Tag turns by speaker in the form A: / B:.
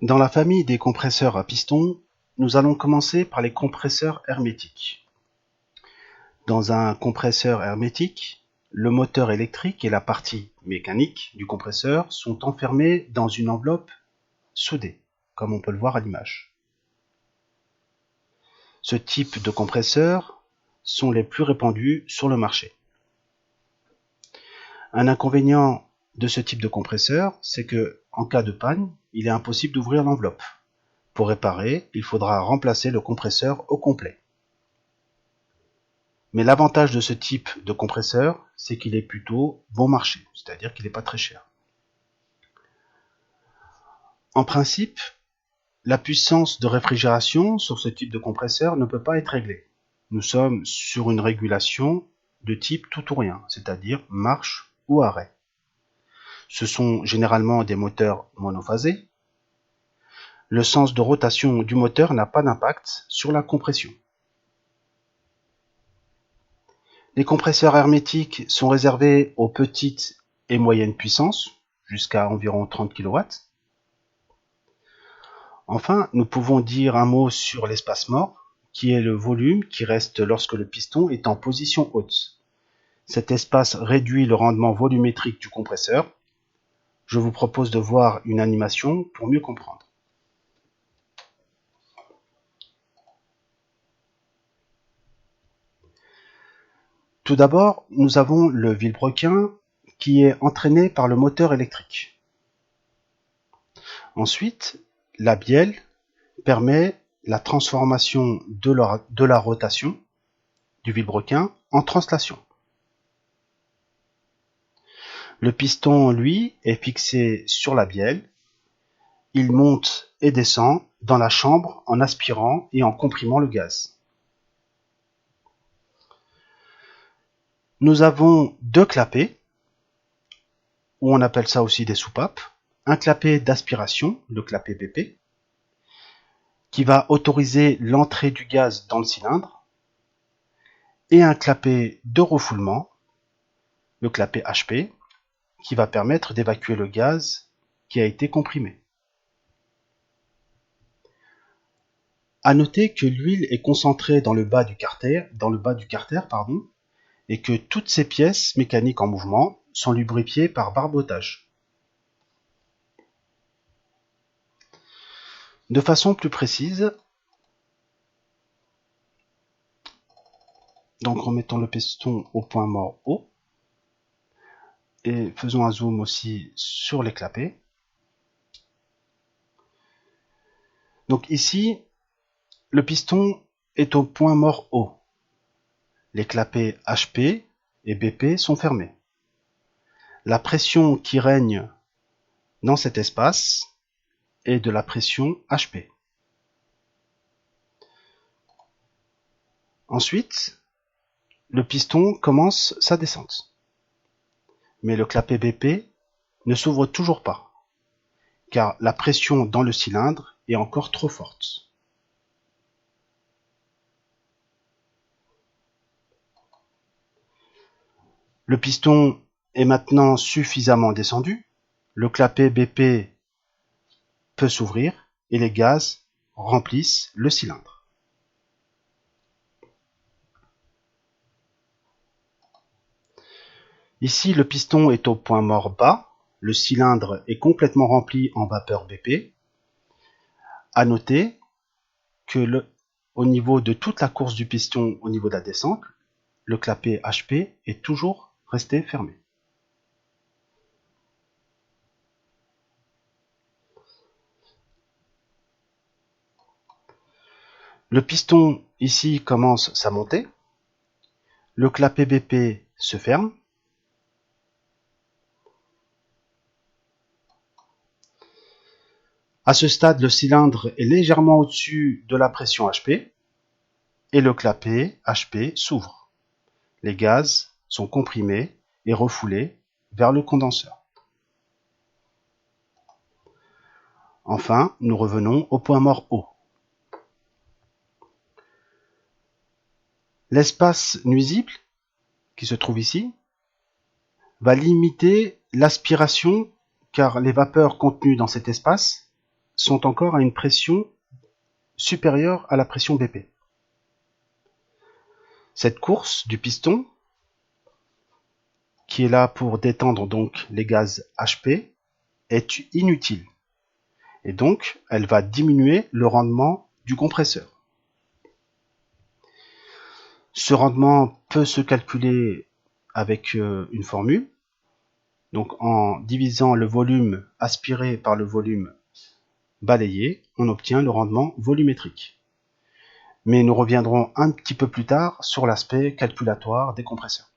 A: Dans la famille des compresseurs à piston, nous allons commencer par les compresseurs hermétiques. Dans un compresseur hermétique, le moteur électrique et la partie mécanique du compresseur sont enfermés dans une enveloppe soudée, comme on peut le voir à l'image. Ce type de compresseurs sont les plus répandus sur le marché. Un inconvénient de ce type de compresseur, c'est que, en cas de panne, il est impossible d'ouvrir l'enveloppe. Pour réparer, il faudra remplacer le compresseur au complet. Mais l'avantage de ce type de compresseur, c'est qu'il est plutôt bon marché, c'est-à-dire qu'il n'est pas très cher. En principe, la puissance de réfrigération sur ce type de compresseur ne peut pas être réglée. Nous sommes sur une régulation de type tout ou rien, c'est-à-dire marche ou arrêt. Ce sont généralement des moteurs monophasés. Le sens de rotation du moteur n'a pas d'impact sur la compression. Les compresseurs hermétiques sont réservés aux petites et moyennes puissances, jusqu'à environ 30 kW. Enfin, nous pouvons dire un mot sur l'espace mort, qui est le volume qui reste lorsque le piston est en position haute. Cet espace réduit le rendement volumétrique du compresseur. Je vous propose de voir une animation pour mieux comprendre. Tout d'abord, nous avons le vilebrequin qui est entraîné par le moteur électrique. Ensuite, la bielle permet la transformation de la rotation du vilebrequin en translation. Le piston, lui, est fixé sur la bielle. Il monte et descend dans la chambre en aspirant et en comprimant le gaz. Nous avons deux clapets, ou on appelle ça aussi des soupapes. Un clapet d'aspiration, le clapet BP, qui va autoriser l'entrée du gaz dans le cylindre, et un clapet de refoulement, le clapet HP, qui va permettre d'évacuer le gaz qui a été comprimé. À noter que l'huile est concentrée dans le bas du carter, et que toutes ces pièces mécaniques en mouvement sont lubrifiées par barbotage. De façon plus précise, donc remettons le piston au point mort haut, et faisons un zoom aussi sur les clapets. Donc ici, le piston est au point mort haut. Les clapets HP et BP sont fermés. La pression qui règne dans cet espace est de la pression HP. Ensuite, le piston commence sa descente. Mais le clapet BP ne s'ouvre toujours pas, car la pression dans le cylindre est encore trop forte. Le piston est maintenant suffisamment descendu, le clapet BP peut s'ouvrir et les gaz remplissent le cylindre. Ici, le piston est au point mort bas, le cylindre est complètement rempli en vapeur BP. À noter que au niveau de toute la course du piston, au niveau de la descente, le clapet HP est toujours resté fermé. Le piston ici commence sa montée, le clapet BP se ferme, à ce stade le cylindre est légèrement au-dessus de la pression HP et le clapet HP s'ouvre. Les gaz sont comprimés et refoulés vers le condenseur. Enfin, nous revenons au point mort haut. L'espace nuisible, qui se trouve ici, va limiter l'aspiration car les vapeurs contenues dans cet espace sont encore à une pression supérieure à la pression BP. Cette course du piston, qui est là pour détendre donc les gaz HP, est inutile. Et donc, elle va diminuer le rendement du compresseur. Ce rendement peut se calculer avec une formule. Donc, en divisant le volume aspiré par le volume balayé, on obtient le rendement volumétrique. Mais nous reviendrons un petit peu plus tard sur l'aspect calculatoire des compresseurs.